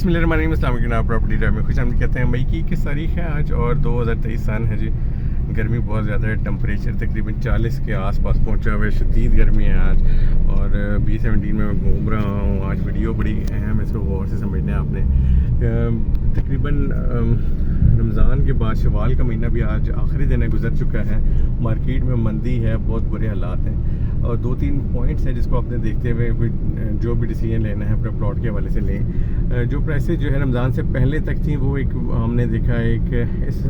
बिस्मिल्लाहिर्रहमानिर्रहीम property drive में खुश हम कहते हैं मई की 21 तारीख है आज और 2023 सन है जी। गर्मी बहुत ज़्यादा है, टेम्परेचर तकरीबन 40 के आसपास पहुंचा हुआ है, शदीद गर्मी है आज। और B17 में मैं घूम रहा हूँ आज। वीडियो बड़ी अहम है, इसको गौर से समझना है आपने। तकरीबन रमज़ान के बाद शवाल का महीना भी आज आखिरी दिन है, गुजर चुका है। मार्केट में मंदी है, बहुत बुरे हालात हैं और 2-3 पॉइंट्स हैं जिसको आपने देखते हुए जो भी डिसीजन लेना है अपने प्लॉट के हवाले से लें। जो प्राइसेस जो है रमज़ान से पहले तक थी वो एक हमने देखा एक इस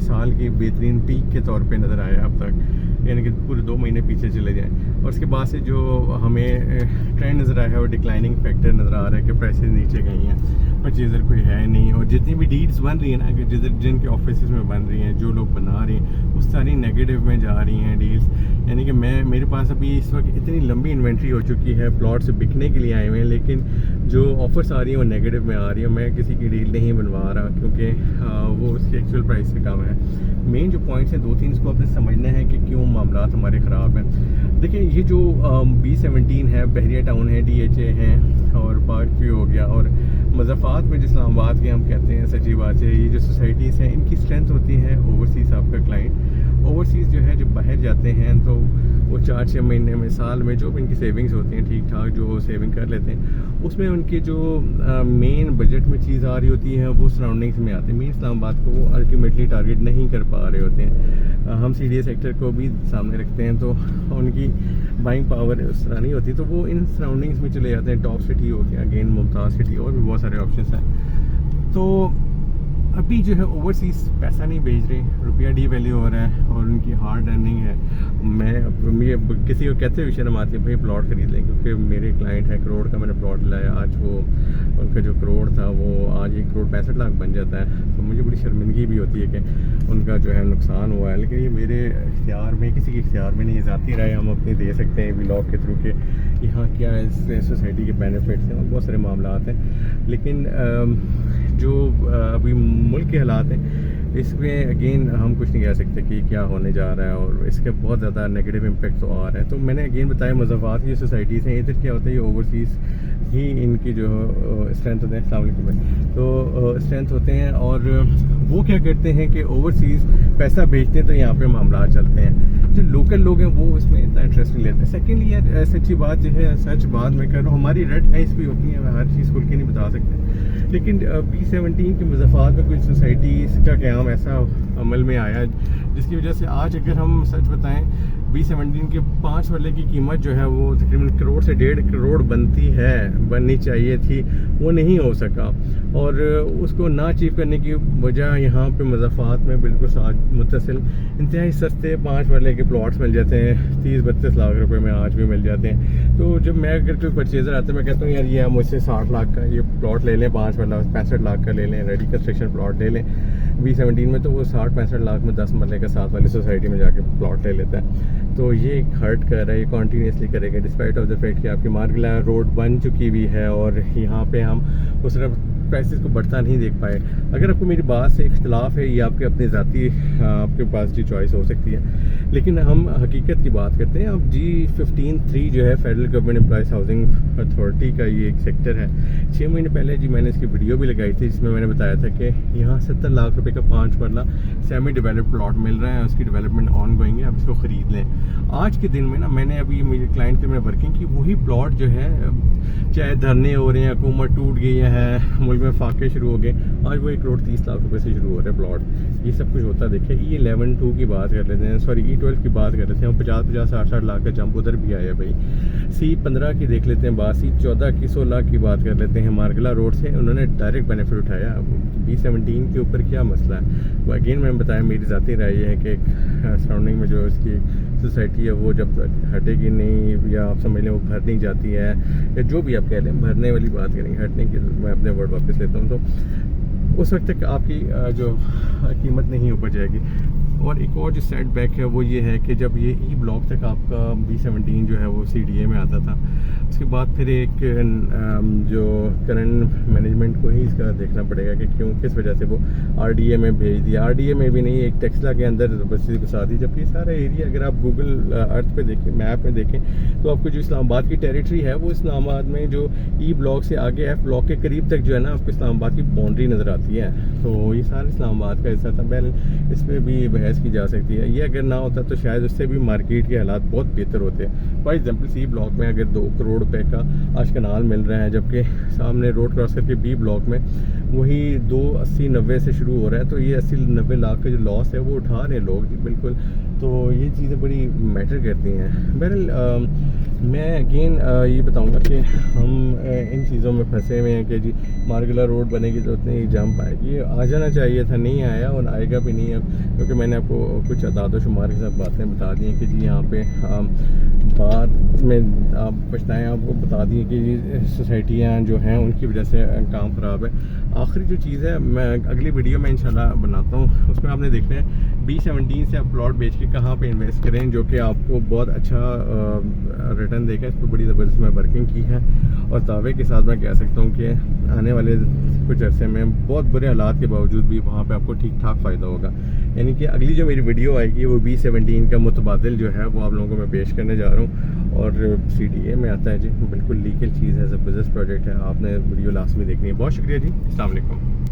साल की बेहतरीन पीक के तौर पे नज़र आया अब तक, यानी कि पूरे 2 महीने पीछे चले जाएं। और उसके बाद से जो हमें ट्रेंड नज़र आया है वो डिक्लाइनिंग फैक्टर नज़र आ रहा है कि प्राइसेस नीचे गई हैं, परचेज़र कोई है नहीं। और जितनी भी डील्स बन रही हैं ना, कि जिनके ऑफिस में बन रही हैं, जो लोग बना रहे हैं वो सारी नेगेटिव में जा रही हैं डील्स। यानी कि मेरे पास अभी इस वक्त इतनी लंबी इन्वेंट्री हो चुकी है, प्लॉट्स बिकने के लिए आए हुए हैं, लेकिन जो ऑफर्स आ रही हैं वो नेगेटिव में आ रही है। मैं किसी की डील नहीं बनवा रहा क्योंकि वो उसके एक्चुअल प्राइस से कम है। मेन जो पॉइंट्स हैं 2-3 इसको आपने समझना है कि क्यों मामला हमारे ख़राब हैं। देखिए, ये जो B17 है, बहरिया टाउन है, DHA है और पार्क व्यू हो गया, और मज़ाफ़ात में जो इस्लामाबाद के हम कहते हैं, सच्ची बात है, ये जो सोसाइटीज़ हैं इनकी स्ट्रेंथ होती है ओवरसीज़। आपका क्लाइंट ओवरसीज़ जो है, जो बाहर जाते हैं तो वो 4-6 महीने में, साल में जो भी इनकी सेविंग्स होती हैं ठीक ठाक जो सेविंग कर लेते हैं, उसमें उनके जो मेन बजट में चीज़ आ रही होती है वो सराउंडिंग्स में आती है। मेन इस्लामाबाद को वो अल्टीमेटली टारगेट नहीं कर पा रहे होते हैं। हम CDA सेक्टर को भी सामने रखते हैं तो उनकी बाइंग पावर उस तरह नहीं होती, तो वो इन सराउंडिंग्स में चले जाते हैं। टॉप सिटी हो गया, अगेन मुमताज़ सिटी, और भी बहुत सारे ऑप्शन हैं। तो अभी जो है ओवरसीज़ पैसा नहीं भेज रहे, रुपया डी वैल्यू हो रहा है और उनकी हार्ड अर्निंग है। मुझे किसी को कहते हुए शर्म आती है भाई प्लॉट खरीद लें, क्योंकि मेरे क्लाइंट है, करोड़ का मैंने प्लॉट लाया, आज वो उनका जो करोड़ था वो आज 1 करोड़ 65 लाख बन जाता है। तो मुझे बड़ी शर्मिंदगी भी होती है कि उनका जो है नुकसान हुआ है, लेकिन ये मेरे इख्तियार में, किसी के इख्तियार में नहीं, ज़ाती राय हम अपनी दे सकते हैं व्लॉग के थ्रू के यहाँ क्या है सोसाइटी के बेनिफिट्स हैं और बहुत सारे मामला हैं। लेकिन जो अभी मुल्क के हालात हैं इसमें अगेन हम कुछ नहीं कह सकते कि क्या होने जा रहा है, और इसके बहुत ज़्यादा नेगेटिव इम्पैक्ट तो आ रहा है। तो मैंने अगेन बताया मज़ाफ़ात की सोसाइटीज़ हैं, इधर क्या होता है, ये ओवरसीज़ ही इनकी जो स्ट्रेंथ होते हैं। अस्सलाम वालेकुम। तो स्ट्रेंथ होते हैं और वो क्या करते हैं कि ओवरसीज़ पैसा भेजते हैं तो यहाँ पे मामला चलते हैं। जो लोकल लोग हैं वो इसमें इतना इंटरेस्ट नहीं लेते। सेकेंडली यार सच्ची बात जो है, सच बात मैं कर रहा हूँ, हमारी रेड लाइन्स भी होती हैं, हर चीज़ खुल के नहीं बता सकते। लेकिन B17 के मज़ाफ़ात में कुछ सोसाइटीज़ का क़याम ऐसा अमल में आया जिसकी वजह से आज अगर हम सच बताएं B17 के 5 वाले की कीमत जो है वो तकरीबन करोड़ से 1.5 करोड़ बननी चाहिए थी, वो नहीं हो सका। और उसको ना अचीव करने की वजह यहाँ पे मज़ाफ़ात में बिल्कुल मुत्तसिल इंतहाई सस्ते 5 वाले के प्लॉट्स मिल जाते हैं, 30-32 लाख रुपए में आज भी मिल जाते हैं। तो जब मैं अगर कोई परचेज़र आता है, मैं कहता हूँ यार ये मुझसे 60 लाख का ये प्लॉट ले लें, 5 वाला 65 लाख का ले लें, रेडी कंस्ट्रक्शन प्लॉट ले लें B17 में, तो वो 60-65 लाख में 10 मरले का 7 वाली सोसाइटी में जाके प्लॉट ले लेता है। तो ये हर्ट कर रहा है, ये कॉन्टीन्यूसली करेगा डिस्पाइट ऑफ द फैक्ट कि आपकी मार्गला रोड बन चुकी हुई है और यहाँ पे हम उस तरफ प्राइसेस को बढ़ता नहीं देख पाए। अगर आपको मेरी बात से इख्तिलाफ है, ये आपके अपने ज़ाती आपके पास की चॉइस हो सकती है, लेकिन हम हकीकत की बात करते हैं। अब G15(3) जो है federal government employees housing authority का ये एक सेक्टर है। 6 महीने पहले जी मैंने इसकी वीडियो भी लगाई थी जिसमें मैंने बताया था कि यहाँ 70 लाख रुपए का 5 मरला सेमी डेवलप्ड प्लॉट मिल रहा है, उसकी डेवलपमेंट ऑन गोइंग है, आप इसको ख़रीद लें। आज के दिन में ना मैंने अभी मेरे क्लाइंट के मैंने वर्किंग की, वही प्लॉट जो है चाहे धरने हो रहे हैं, हुकूमत टूट गई है, मुल्क में फाके शुरू हो गए, आज वो 1 करोड़ 30 लाख रुपए से शुरू हो रहे हैं प्लॉट। ये सब कुछ होता देखिए। E11(2) की बात कर लेते हैं, सॉरी E12 की बात कर लेते हैं, हम 50-50 60-60 लाख का जंप उधर भी आया भाई। C15 की देख लेते हैं बात, C14 की 100 लाख की बात कर लेते हैं। मार्गला रोड से उन्होंने डायरेक्ट बेनिफिट उठाया। B17 के ऊपर क्या मसला है वो अगेन मैंने बताया, मेरी ज़ाती राय है कि सराउंडिंग में जो इसकी सोसाइटी है वो जब तक हटेगी नहीं, या आप समझ लें वो भर नहीं जाती है, या जो भी आप कह लें, भरने वाली बात करेंगे, हटने की मैं अपने वर्ड वापस लेता हूँ, तो उस वक्त तक आपकी जो कीमत नहीं ऊपर जाएगी। और एक और जो सेट बैक है वो ये है कि जब ये E ब्लॉक तक आपका B17 जो है वो CDA में आता था, उसके बाद फिर एक जो करंट मैनेजमेंट को ही इसका देखना पड़ेगा कि क्यों किस वजह से वो आरडीए में भेज दिया। आरडीए में भी नहीं, एक टेक्सला के अंदर बस्ती घुसा दी, जबकि सारा एरिया अगर आप गूगल अर्थ पे देखें, मैप में देखें, तो आपको जो इस्लामाबाद की टेरिटरी है वो इस्लामाबाद में जो ई ब्लॉक से आगे एफ ब्लॉक के करीब तक जो है ना आपको इस्लामाबाद की बाउंड्री नज़र आती है। तो ये सारा इस्लामाबाद का हिस्सा था। पहले इस पर भी बहस की जा सकती है, ये अगर ना होता तो शायद उससे भी मार्केट के हालात बहुत बेहतर होते हैं। फॉर एग्जाम्पल सी ब्लॉक में अगर 2 करोड़ रुपए का आज कनाल मिल रहा है, जबकि सामने रोड क्रॉस करके बी ब्लॉक में वही 280-90 से शुरू हो रहा है, तो ये 80-90 लाख का जो लॉस है वो उठा रहे हैं लोग जी, बिल्कुल। तो ये चीज़ें बड़ी मैटर करती हैं। बहरहाल मैं अगेन ये बताऊंगा कि हम इन चीज़ों में फंसे हुए हैं कि जी मार्गला रोड बनेगी तो उतनी ही जंप आएगी। आ जाना चाहिए था, नहीं आया और आएगा भी नहीं अब, क्योंकि मैंने आपको कुछ अदाद शुमार के साथ बातें बता दी हैं कि जी यहाँ पे बाद में आप पछताएँ, आपको बता दिए कि सोसाइटियाँ जो हैं उनकी वजह से काम ख़राब है। आखिरी जो चीज़ है मैं अगली वीडियो में इंशाल्लाह बनाता हूँ, उसमें आपने देखना है B17 से आप प्लॉट बेच के कहाँ पे इन्वेस्ट करें जो कि आपको बहुत अच्छा रिटर्न देगा। इस पर बड़ी ज़बरदस्त मैं वर्किंग की है और दावे के साथ मैं कह सकता हूँ कि आने वाले कुछ अरसे में बहुत बुरे हालात के बावजूद भी वहाँ पे आपको ठीक ठाक फ़ायदा होगा। यानी कि अगली जो मेरी वीडियो आएगी वो B17 का मुतबादिल जो है वो आप लोगों को मैं पेश करने जा रहा हूँ, और CDA में आता है जी, बिल्कुल लीगल चीज़ है, ज़बरदस्त प्रोजेक्ट है, आपने वीडियो लास्ट में देखनी है। बहुत शुक्रिया जी, अस्सलाम वालेकुम।